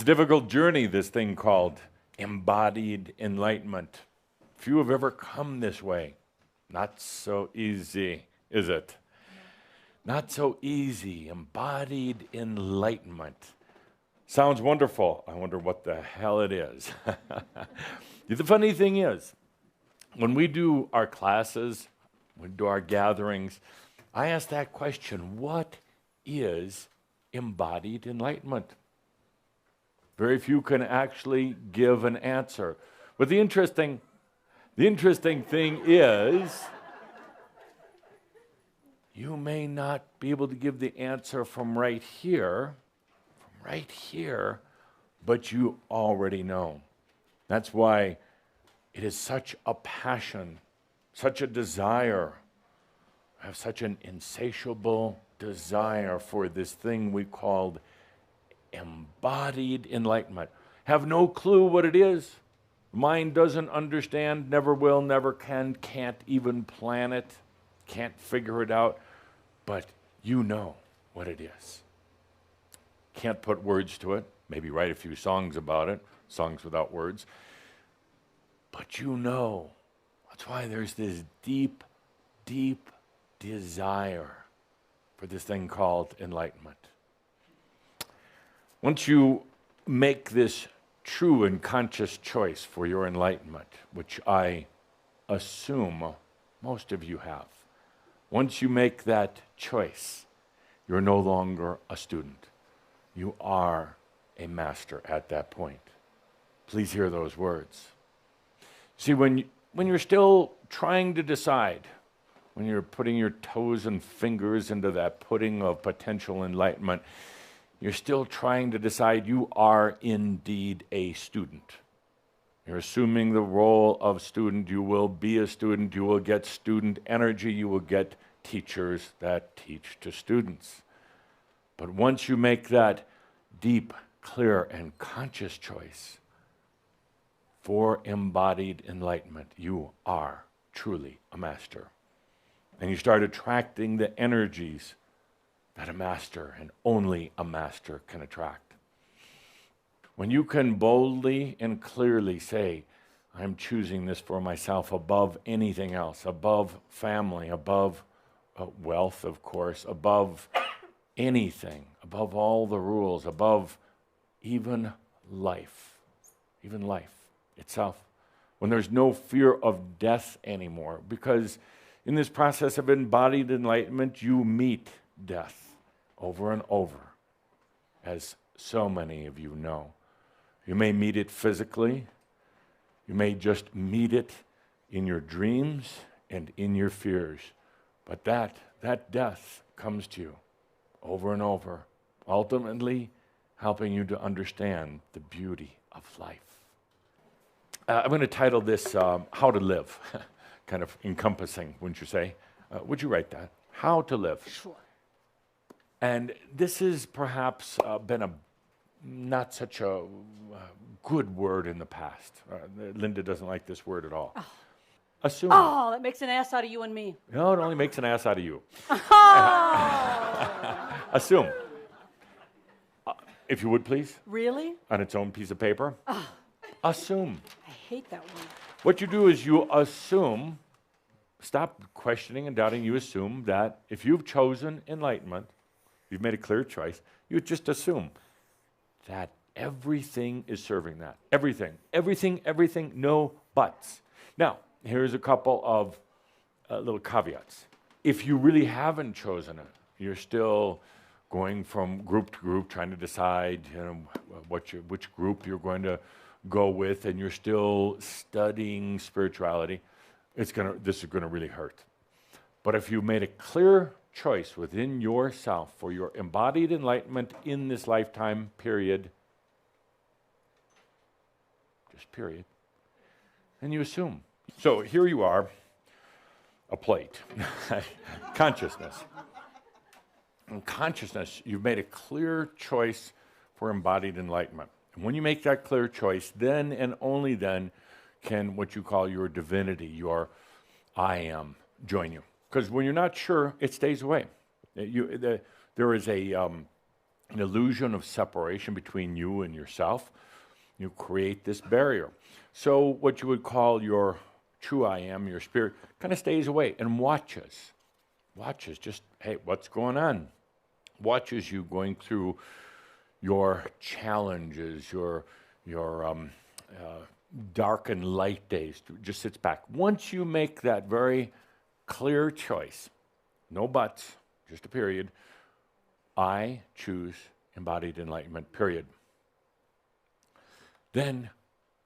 It's a difficult journey, this thing called embodied enlightenment. Few have ever come this way. Not so easy, is it? Not so easy. Embodied enlightenment. Sounds wonderful. I wonder what the hell it is. The funny thing is, when we do our classes, we do our gatherings, I ask that question, what is embodied enlightenment? Very few can actually give an answer. But the interesting thing is, you may not be able to give the answer from right here, but you already know. That's why it is such a passion, such a desire. I have such an insatiable desire for this thing we called embodied enlightenment. Have no clue what it is. Mind doesn't understand, never will, never can, can't even plan it, can't figure it out, but you know what it is. Can't put words to it, maybe write a few songs about it, songs without words, but you know. That's why there's this deep, deep desire for this thing called enlightenment. Once you make this true and conscious choice for your enlightenment, which I assume most of you have, once you make that choice, you're no longer a student. You are a master at that point. Please hear those words. See, when you're still trying to decide, when you're putting your toes and fingers into that pudding of potential enlightenment, you're still trying to decide you are indeed a student. You're assuming the role of student. You will be a student. You will get student energy. You will get teachers that teach to students. But once you make that deep, clear, and conscious choice for embodied enlightenment, you are truly a master. And you start attracting the energies that a master and only a master can attract. When you can boldly and clearly say, I'm choosing this for myself above anything else, above family, above wealth, of course, above anything, above all the rules, above even life itself. When there's no fear of death anymore, because in this process of embodied enlightenment, you meet death over and over, as so many of you know. You may meet it physically. You may just meet it in your dreams and in your fears. But that death comes to you over and over, ultimately helping you to understand the beauty of life. I'm going to title this How to Live, kind of encompassing, wouldn't you say? Would you write that? How to Live. Sure. And this has perhaps been a not such a good word in the past. Linda doesn't like this word at all. Oh. Assume. Oh, that makes an ass out of you and me. No, it only makes an ass out of you. Oh. Assume. If you would, please. Really? On its own piece of paper. Oh. Assume. I hate that word. What you do is you assume, stop questioning and doubting, you assume that if you've chosen enlightenment, you've made a clear choice, you just assume that everything is serving that. Everything, no buts. Now, here's a couple of little caveats. If you really haven't chosen it, you're still going from group to group, trying to decide, which group you're going to go with, and you're still studying spirituality, this is going to really hurt. But if you made a clear choice within yourself for your embodied enlightenment in this lifetime period, just period, and you assume. So here you are, a plate, consciousness. In consciousness, you've made a clear choice for embodied enlightenment. And when you make that clear choice, then and only then can what you call your divinity, your I am, join you. Because when you're not sure, it stays away. There is a an illusion of separation between you and yourself. You create this barrier. So what you would call your true I am, your spirit, kind of stays away and watches. Watches just, hey, what's going on? Watches you going through your challenges, your dark and light days. Just sits back. Once you make that very clear choice, no buts, just a period, I choose embodied enlightenment, period. Then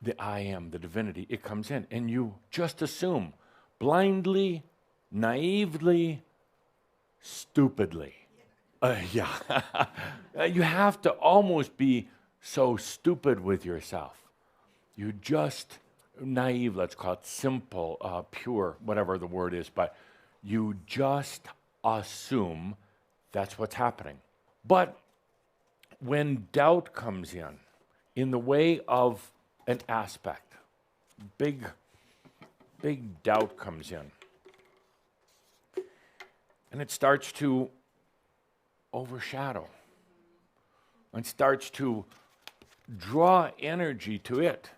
the I am, the divinity, it comes in, and you just assume, blindly, naively, stupidly. You have to almost be so stupid with yourself. You just, naive, let's call it, simple, pure, whatever the word is, but you just assume that's what's happening. But when doubt comes in the way of an aspect, big doubt comes in, and it starts to overshadow and starts to draw energy to it.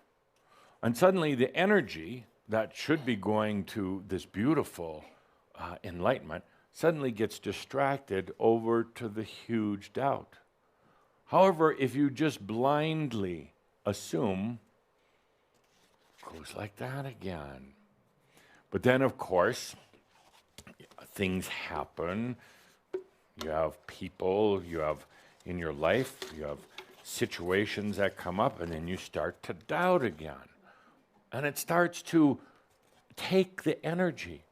And suddenly the energy that should be going to this beautiful enlightenment suddenly gets distracted over to the huge doubt. However, if you just blindly assume, it goes like that again. But then, of course, things happen. You have people, you have in your life, you have situations that come up, and then you start to doubt again. And it starts to take the energy,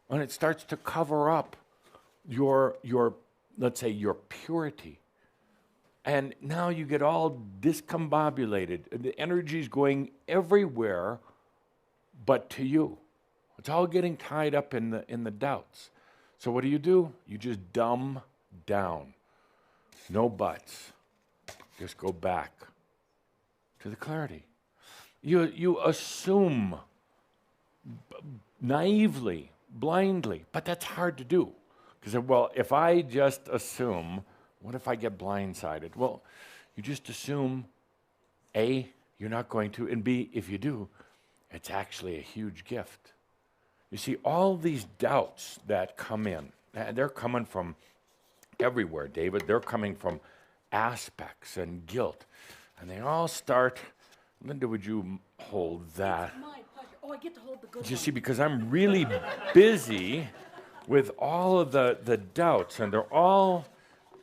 and it starts to cover up your let's say, your purity. And now you get all discombobulated. The energy's going everywhere but to you. It's all getting tied up in the doubts. So what do? You just dumb down. No buts. Just go back to the clarity. You assume naively, blindly, but that's hard to do. Because, well, if I just assume, what if I get blindsided? Well, you just assume, A, you're not going to, and B, if you do, it's actually a huge gift. You see, all these doubts that come in, they're coming from everywhere, David. They're coming from aspects and guilt. And they all start, Linda, would you hold that? My pleasure. Oh, I get to hold the good You one. see, because I'm really busy with all of the doubts, and they're all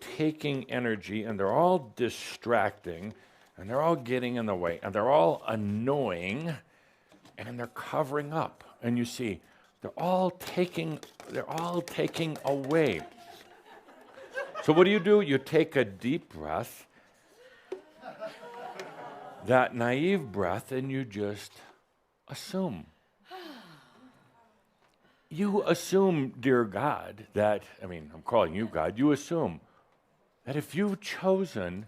taking energy, and they're all distracting, and they're all getting in the way, and they're all annoying, and they're covering up. And you see, they're all taking away. So what do? You take a deep breath, that naive breath, and you just assume. You assume, dear God, I'm calling you God, you assume that if you've chosen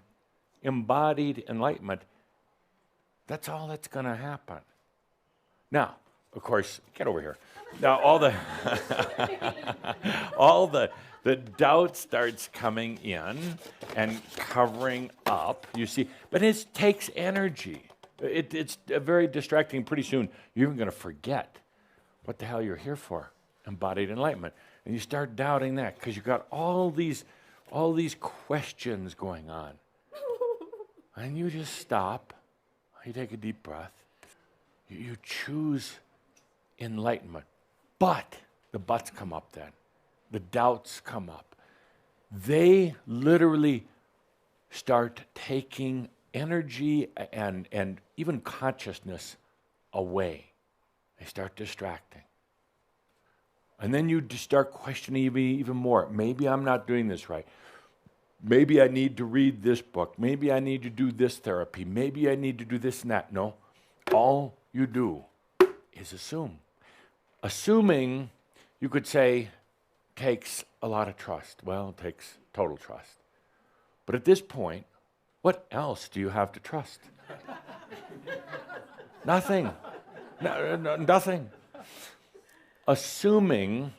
embodied enlightenment, that's all that's going to happen. Now, of course, get over here. Now, all the doubt starts coming in and covering up, you see, but it takes energy. It's very distracting. Pretty soon, you're even going to forget what the hell you're here for, embodied enlightenment. And you start doubting that because you've got all these questions going on. And you just stop, you take a deep breath, you choose enlightenment. But the buts come up then. The doubts come up. They literally start taking energy and even consciousness away. They start distracting. And then you just start questioning even more. Maybe I'm not doing this right. Maybe I need to read this book. Maybe I need to do this therapy. Maybe I need to do this and that. No, all you do is assume. Assuming, you could say, takes a lot of trust. Well, it takes total trust. But at this point, what else do you have to trust? Nothing. No, nothing. Assuming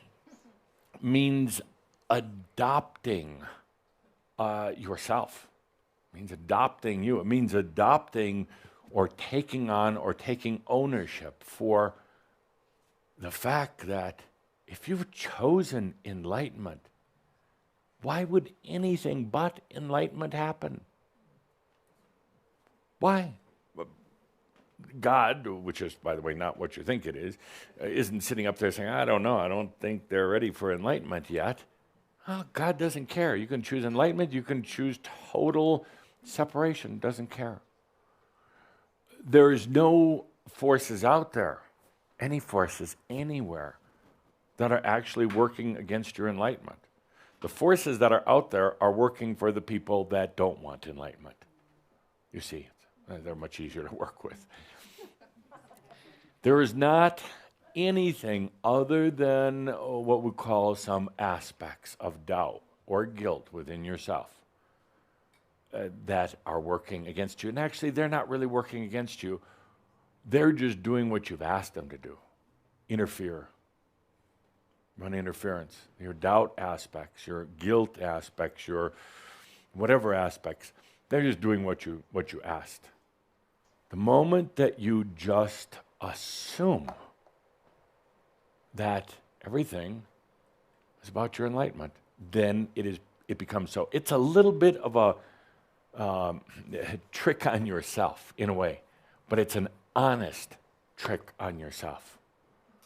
means adopting yourself. It means adopting you. It means adopting or taking on or taking ownership for the fact that if you've chosen enlightenment, why would anything but enlightenment happen? Why? God, which is, by the way, not what you think it is, isn't sitting up there saying, I don't know, I don't think they're ready for enlightenment yet. Oh, God doesn't care. You can choose enlightenment, you can choose total separation, doesn't care. There is no forces out there, any forces anywhere, that are actually working against your enlightenment. The forces that are out there are working for the people that don't want enlightenment. You see, they're much easier to work with. There is not anything other than what we call some aspects of doubt or guilt within yourself that are working against you. And actually, they're not really working against you. They're just doing what you've asked them to do. Interfere. Run interference. Your doubt aspects, your guilt aspects, your whatever aspects, they're just doing what you asked. The moment that you just assume that everything is about your enlightenment, then it becomes so. It's a little bit of a trick on yourself in a way, but it's an honest trick on yourself.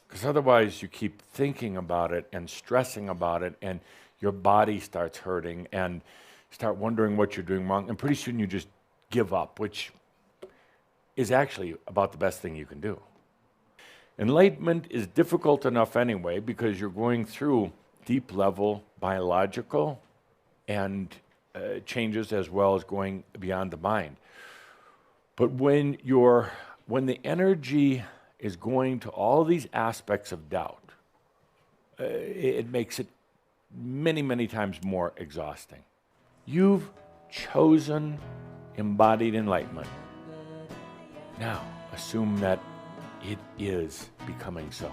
Because otherwise you keep thinking about it and stressing about it, and your body starts hurting and start wondering what you're doing wrong, and pretty soon you just give up, which is actually about the best thing you can do. Enlightenment is difficult enough anyway because you're going through deep level biological and changes as well as going beyond the mind. But when the energy is going to all these aspects of doubt, it makes it many, many times more exhausting. You've chosen embodied enlightenment. Now, assume that it is becoming so.